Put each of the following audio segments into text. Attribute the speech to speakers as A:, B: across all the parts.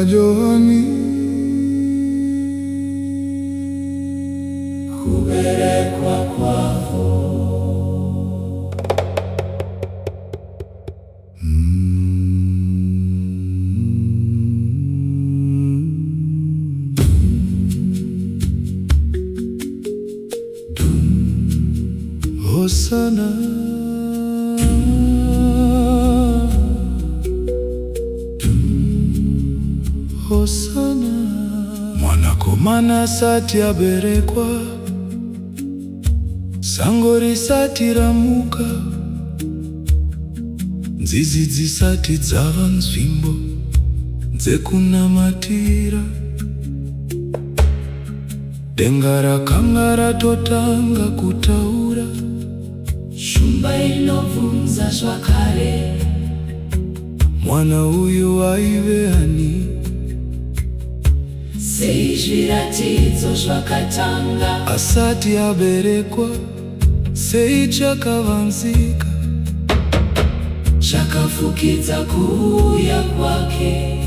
A: Johani kuberekwa kwavo Hosana Hosana Mwanakomana sati aberekwa sango risati ramuka nzizi dzisati dzava nzvimbo dzekunamatira denga rakanga ratotanga kutaura
B: shumba inovhunza zvakare
A: mwana uyu aive ani
B: sei zviratidzo zvakatanga
A: asati aberekwa sei chakavanzika
B: chakafukidza kuuya kwake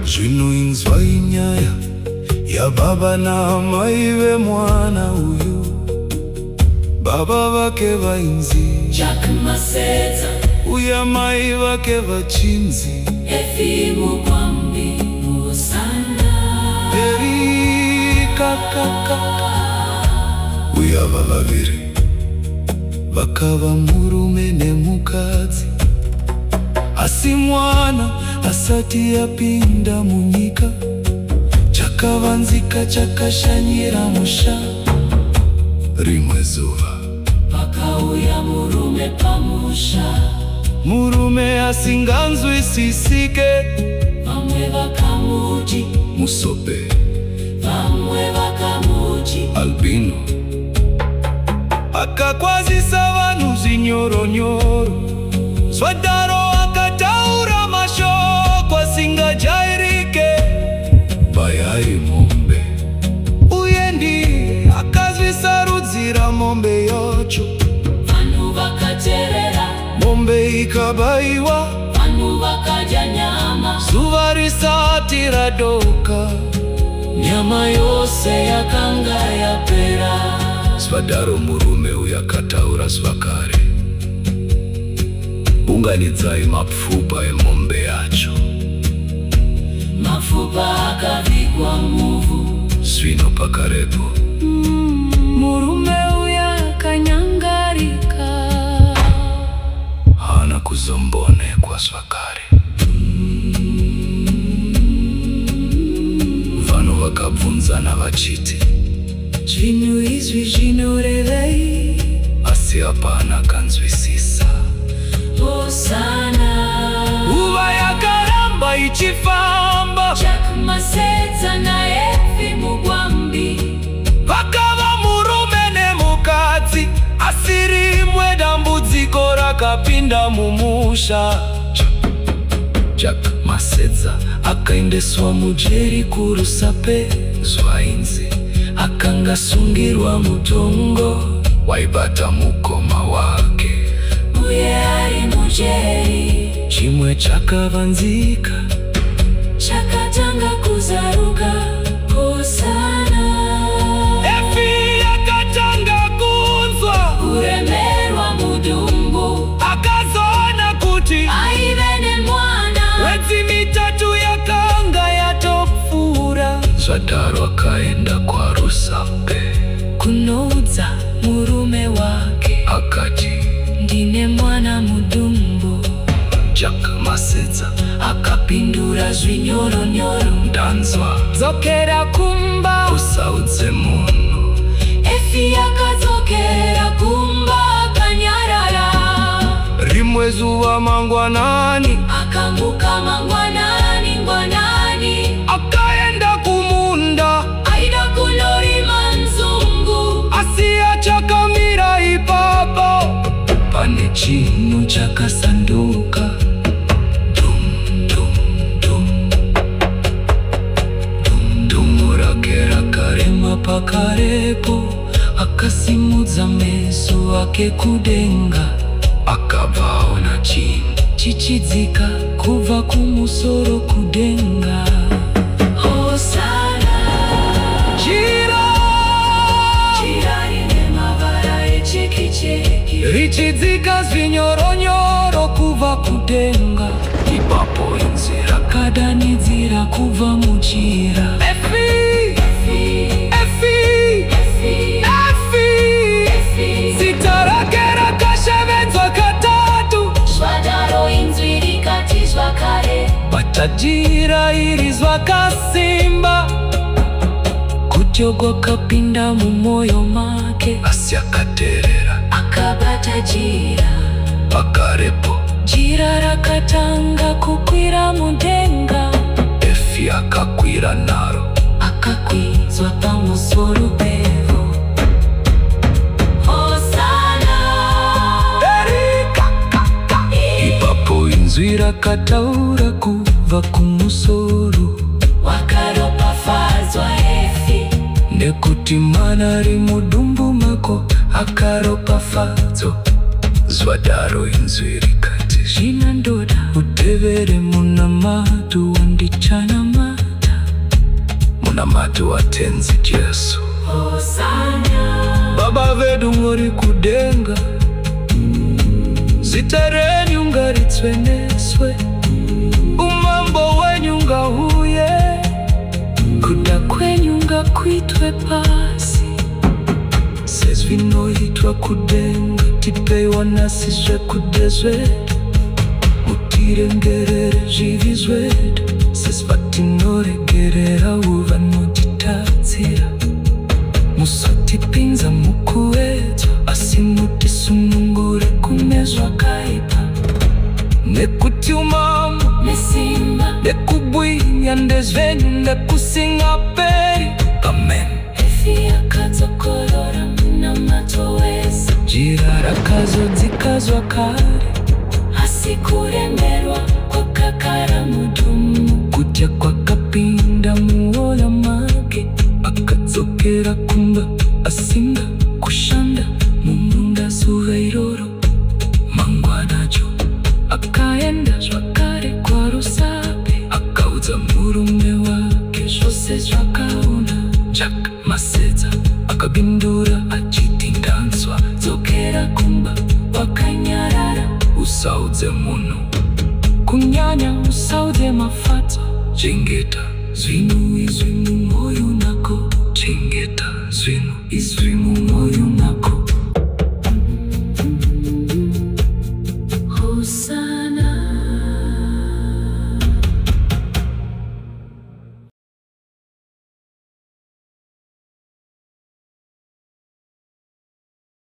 A: zvinoinzwa inyaya yababa naamai vemwana uyu baba vake vainzi
B: Jack Masetsa
A: uya mai vake vachinzi
B: Efi Mugwambi Hosana
A: Erikakaka uya vavaviri vakava murume nemukadzi asi mwana asati yapinda munyika chakavanzika chakashanyira musha rimwe zuva
B: pakauya murume pamusha
A: murume asinganzwisisike
B: vamwe vakamuti
A: musope
B: vamwe vakamuti
A: albino akakwazisa vanhu zvinyoronyoro zvadaro akataura mashoko asingajairike bayai mombe uye ndiye akazvisa rudzi ramombe yacho
B: vanhu vakateerera
A: mombe ikabayiwa
B: vanhu vakadya nyama
A: zuva risati radoka
B: nyama yose yakanga yapera
A: zvadaro murume uyu akataura zvakare unganidzai mapfupa emombe yacho
B: mapfupa akavigwa muvhu
A: zvino pakarepo
B: murume uya akanyangarika
A: hana kuzombonekwa zvakare vanhu vakabvunzana vachiti
B: zvinhu izvi zvinorevei
A: asi hapana kanzwisisa
B: Hosana
A: uva yakaramba ichifamba
B: Jack Masetsa naEfi Mugwambi
A: vakava murume nemukadzi asi rimwe dambudziko rakapinda mumusha Jack Masetsa akaendeswa mujeri kuRusape zvainzi akanga sungirwa mutongo waibata mukoma wake
B: uye ari mujeri
A: chimwe chakavanzika
B: chakatanga kuzaruka Hosana
A: Efi yakatanga kunzwa
B: kuremerwa mudumbu
A: akazoona kuti
B: aive nemwana
A: mwedzi mitatu yakanga yatopfuura zvadaro akaenda kwaRusape
B: kunoudza murume wake
A: akati
B: ndine mwana mudumbu
A: Jack Masetsa
B: akapindura zvinyoronyoro
A: ndanzwa
B: dzokera kumba
A: usaudze munhu
B: Efi yakadzokera kumba akanyarara
A: rimwe zuva mangwanani
B: akamuka mangwanani
A: akaenda kumunda
B: aida kunorima nzungu
A: asi achakamira ipapo pane chinhu chakasanduka dumu rake rakarema pakarepo akasimudza meso ake kudenga akabva aona chinhu chichidzika kuva kumusoro kudenga.
B: Hosana
A: Jira
B: rine mavara echeki-cheki,
A: richidzika zvinyoronyoro kuva kudenga. Ipapo inzira kadanidzira kuva muchira. Zita rake rakashevedzwa katatu.
B: Zvadaro inzwi rikatizwa kare.
A: Patajira irizwa kasimba. Kutyogo kapinda mumwoyo make, asi akaterera
B: Akabata jira,
A: pakarepo
B: jira rakatanga kukwira mudenga.
A: Efi akakwira naro,
B: Akakwizwa pamusoro pevo. Hosana
A: ipapo inzwi rakataura kuva kumusoro.
B: wakaropafadzwa Efi,
A: Nekuti mana rimudumbu mako akaropafadzwa. Zvadaro inzwi rikati, zvina ndoda utevere munamatu wandichanamata, munamatu watenzi Jesu.
B: Hosana
A: Baba vedu muri kudenga, zita renyu ngaritsveneswe, umambo wenyu ngahuye, kuda kwenyu ngakuitwe pasi sezvinoitwa kudenga. Tipeiwa nasi zvekudezvedu, mutirengerere zvivi zvedu sezvatinoregerera vanotitadzira. Musatipinza mukuedzwa, asi mutisunungure kune zvakaipa. Nekuti umambo
B: nesimba
A: nekubwinya ndezvenyu nekusingaperi. Amen.
B: Efi akadzokorora munamato wese,
A: Jira rakazodzikazwa kare,
B: asi kuremerwa kwakagara mudhumu.
A: kutya kwakapinda muoyo make. Akadzokera kumba asinga kushanda mumunda zuva iroro. Mangwanacho akaenda zvakare kwaRosape, akaudza murume wake zvose zvakaona. Jack Masedza akabindura achiti, ndanzwa, dzokera kumba wakanyarara. Usaudze munhu, kunyanya usaudze mafadza. Chengeta zvinhu izvi mumwoyo mako, chengeta zvinhu izvi mumwoyo mako.
B: Hosana